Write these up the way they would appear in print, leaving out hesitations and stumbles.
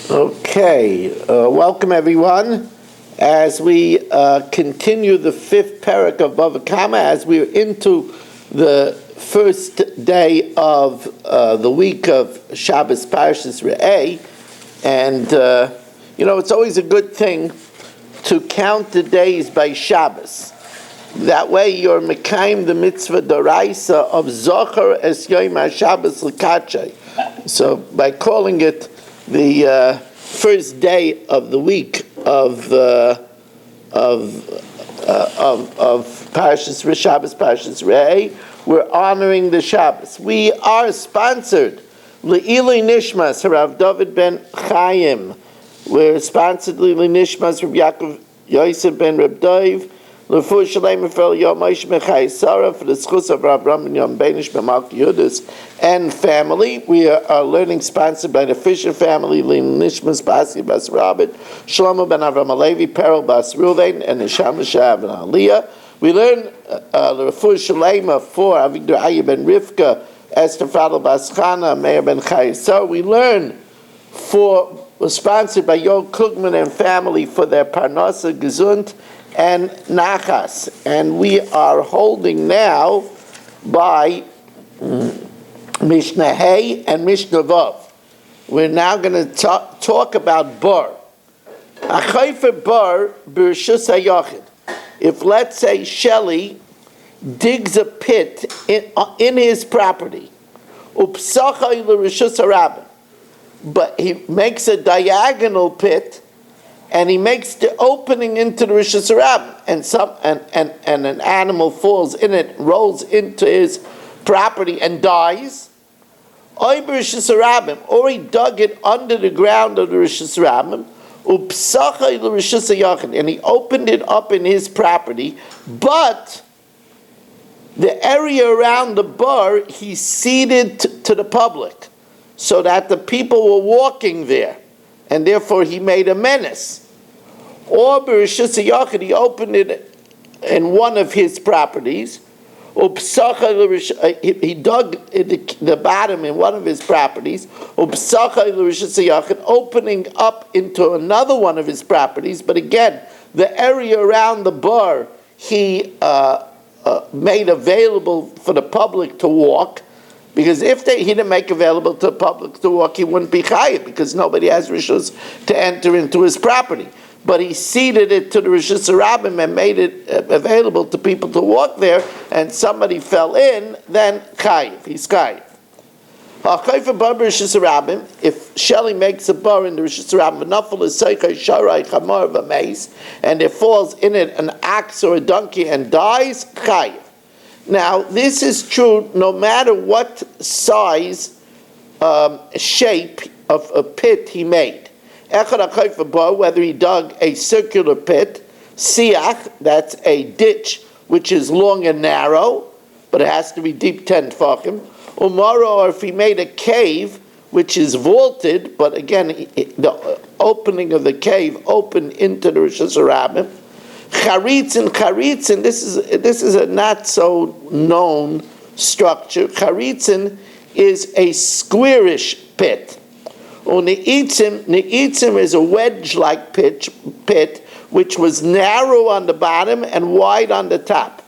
Okay, welcome everyone. As we continue the fifth parak of Bava, as we're into the first day of the week of Shabbos Parshas Re'eh, and it's always a good thing to count the days by Shabbos. That way you're mekayim the mitzvah d'oraisa of Zocher es Yom HaShabbos L'Kachay. So by calling it the first day of the week of Parshas Shabbos Parshas Re'eh, we're honoring the Shabbos. We are sponsored Le'ilui Nishmas Harav David ben Chaim. We're sponsored Le'ilui Nishmas Reb Yaakov Yosef ben Reb Dov. L'fu Shalem for Yomis Mechai Sarah for the schus of Abraham and Yom Benish B'Malki Yudis and family. We are learning sponsored by the Fisher family, Lin Nishmas Basi Bas Rabit, Shlomo ben Avram Alevi, Perel Bas Ruvain, and Nisham Shav and Aliyah. We learn L'fu Shalem for Avigdor Ayi ben Rivka, Esther Fadel Bas Chana, Meir ben Chai Sarah. We learn was sponsored by Yoel Klugman and family for their Parnasa Gesund and Nachas, and we are holding now by Mishna Hey and Mishna Vav. We're now going to talk about bar. Achayfer bar b'reshus hayachid. If, let's say, Shelley digs a pit in his property, upsachay l'reshus harabim, but he makes a diagonal pit, and he makes the opening into the Rishus Harabim, and an animal falls in it, rolls into his property and dies. Or he dug it under the ground of the Rishus Harabim, and he opened it up in his property, but the area around the bar he ceded to the public, so that the people were walking there, and therefore he made a menace. Or b'reshus hayachid, he opened it in one of his properties. He dug the bottom in one of his properties, opening up into another one of his properties. But again, the area around the bar he made available for the public to walk, because if he didn't make available to the public to walk, he wouldn't be chayiv, because nobody has rishus to enter into his property. But he ceded it to the Rishus Harabim and made it available to people to walk there, and somebody fell in, then chayiv, he's chayiv. If Shelley makes a bar in the Rishus Harabim, and there falls in it an ox or a donkey and dies, chayiv. Now, this is true no matter what size, shape of a pit he made. Whether he dug a circular pit, siach, that's a ditch which is long and narrow, but it has to be deep 10 tefachim, or if he made a cave which is vaulted, but again, the opening of the cave opened into the Rishus Harabim. Charitzin, this is a not so known structure. Charitzin is a squarish pit. Ne'itzim is a wedge-like pit which was narrow on the bottom and wide on the top.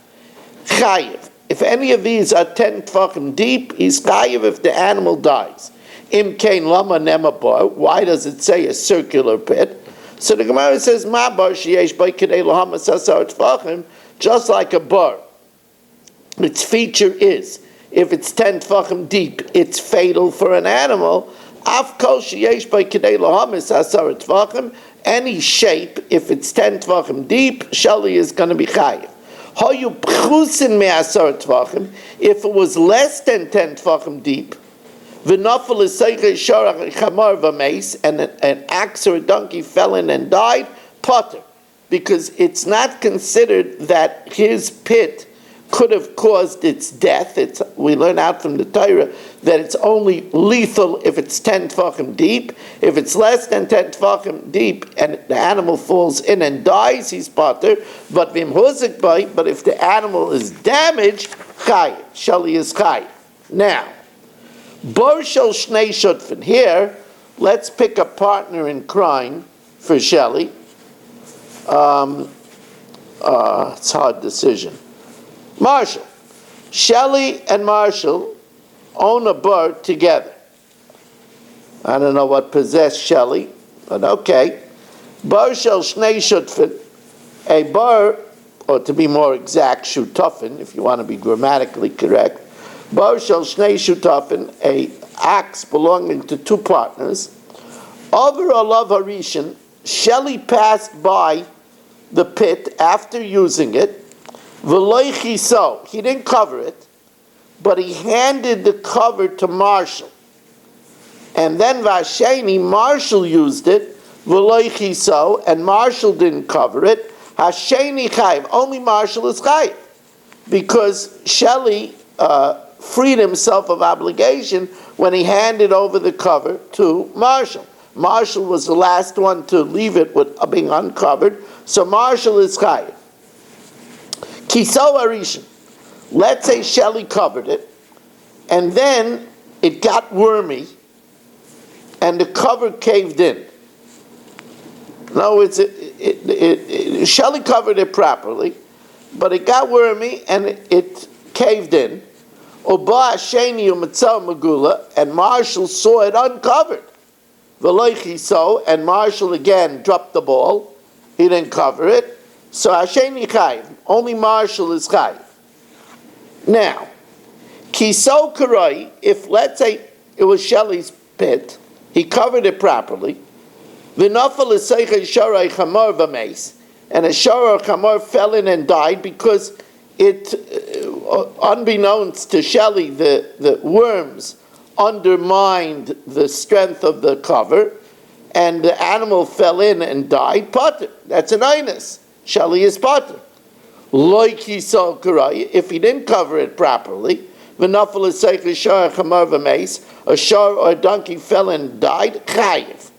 Chayiv. If any of these are 10 tefachim deep, he's chayiv if the animal dies. Im kein lama nemabar. Why does it say a circular pit? So the Gemara says, Ma bar sheyesh by kedei lahamas asar tefachim, just like a bar. Its feature is, if it's 10 tefachim deep, it's fatal for an animal. Af kol sheyesh by kedei lahamas asar tefachim, any shape, if it's 10 tefachim deep, Shelley is going to be chayiv. Hayu pchusin me'asar tefachim, if it was less than 10 tefachim deep, v'nafel l'seichei sharach chamar v'meis, and an ox or a donkey fell in and died, potter, because it's not considered that his pit could have caused its death. We learn out from the Torah that it's only lethal if it's 10 tefachim deep. If it's less than 10 tefachim deep and the animal falls in and dies, he's potter. But if the animal is damaged, chayiv. Shali is chayiv. Now, bar shel shnei shutfin. Here, let's pick a partner in crime for Shelley. It's a hard decision. Marshall. Shelley and Marshall own a bar together. I don't know what possessed Shelley, but okay. Bar shel shnei shutfin, a bar, or to be more exact, shutafin, if you want to be grammatically correct. Bar shel shnei shutafin, a ox belonging to two partners. Over alav harishan, Shelley passed by the pit after using it. V'loy chiso, he didn't cover it, but he handed the cover to Marshall. And then Vasheni, Marshall used it, v'loy chiso, and Marshall didn't cover it. Hasheni chayiv, only Marshall is chayiv, because Shelley freed himself of obligation when he handed over the cover to Marshall. Marshall was the last one to leave it with being uncovered, so Marshall is chayiv. Kiso arishin. Let's say Shelley covered it, and then it got wormy, and the cover caved in. No, Shelley covered it properly, but it got wormy and it caved in. Oba Sheni u'Matzah Megula, and Marshall saw it uncovered. V'loichi so, and Marshall again dropped the ball. He didn't cover it. So Hasheni chayiv, only Marshall is chayiv. Now, kiso karai, if let's say it was Shelley's pit, he covered it properly. V'nafal eseicha sharai chamor v'meis, and a sharar chamor fell in and died because it, unbeknownst to Shelley, the worms undermined the strength of the cover, and the animal fell in and died. Potter, that's an einus. Shelley is potter. Like he saw karai, if he didn't cover it properly, v'nafal eseicha sharai chamor v'meis, a shar or a donkey fell and died. Chayiv.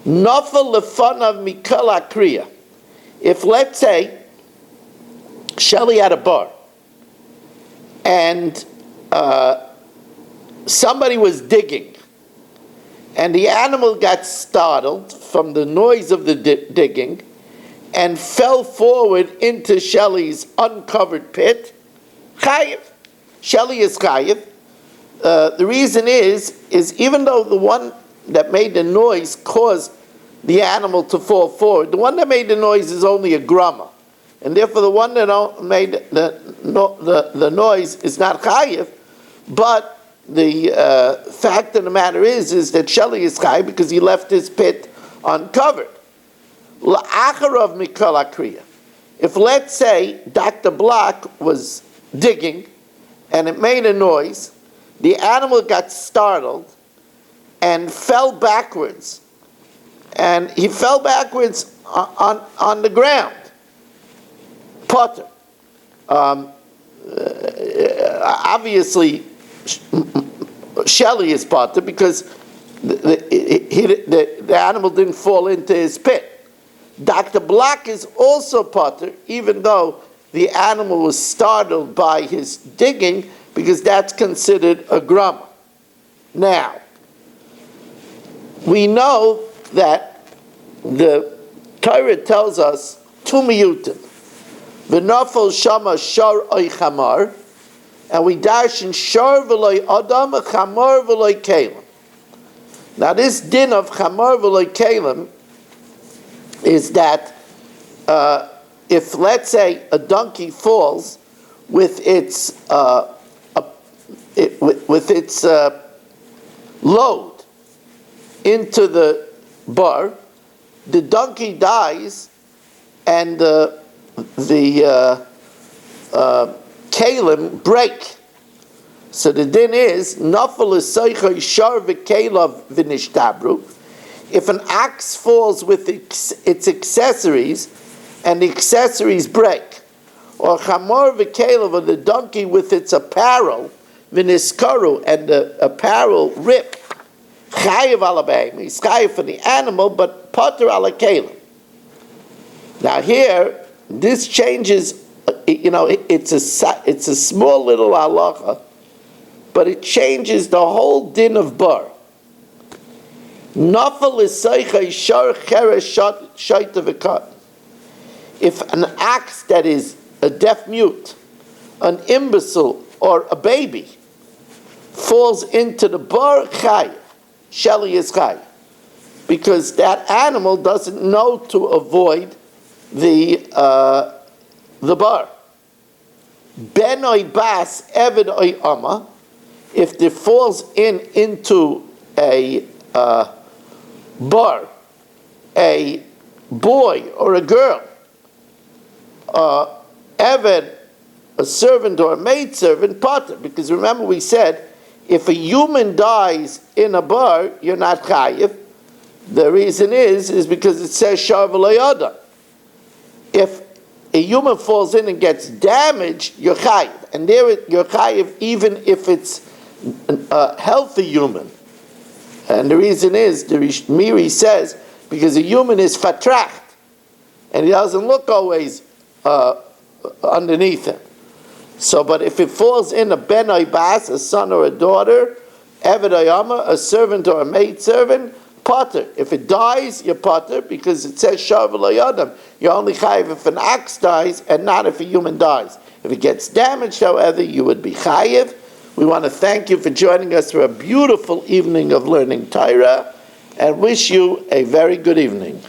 Nafal lefanav mikol akriya. If let's say Shelley had a bar, and somebody was digging, and the animal got startled from the noise of the digging, and fell forward into Shelley's uncovered pit, chayiv. Shelley is chayiv. The reason is even though the one that made the noise caused the animal to fall forward, the one that made the noise is only a grumma, and therefore the one that made the noise is not chayiv. But the fact of the matter is that Shelley is chayiv because he left his pit uncovered. La'acharav mikol akriya. If let's say Dr. Block was digging and it made a noise, the animal got startled and fell backwards, and he fell backwards on the ground. Potter. Obviously, Shelley is potter because the animal didn't fall into his pit. Dr. Block is also potter, even though the animal was startled by his digging, because that's considered a grumma. Now, we know that the Torah tells us two miyutim. V'nafal shama shar oy chamar, and we dash in shar v'loy adam, chamar v'loy kelim. Now this din of chamar v'loy kelim is that if, let's say, a donkey falls with its load into the bar, the donkey dies, and the kalim break. So the din is nafal esaycha shar v'kelav v'nishtabru. If an ox falls with its accessories, and the accessories break, or chamor v'kelav, or the donkey with its apparel v'niskaru, and the apparel rip, chayiv alabeim, he's chayiv for the animal, but potter ala kelim. Now here, this changes. It's a small little halacha, but it changes the whole din of bar. Nafal is seicha shar cheresh shaita v'kat. If an ox that is a deaf mute, an imbecile, or a baby falls into the bar, chayiv. Sheli is chayiv. Because that animal doesn't know to avoid the bar. Ben oy bas, eved oy ama. If it falls into a bar, a boy or a girl, eved, a servant or a maidservant, potter. Because remember we said, if a human dies in a bar, you're not chayiv. The reason is because it says shar v'lo yada. If a human falls in and gets damaged, you're chayiv. And there you're chayiv even if it's a healthy human. And the reason is, the Miri says, because a human is fatracht, and he doesn't look always underneath him. So, but if it falls in a ben oy bas, a son or a daughter, eved oyama, a servant or a maidservant, potter. If it dies, you're potter, because it says shar v'lo yadam. You're only chayiv if an ox dies, and not if a human dies. If it gets damaged, however, you would be chayiv. We want to thank you for joining us for a beautiful evening of learning Torah, and wish you a very good evening.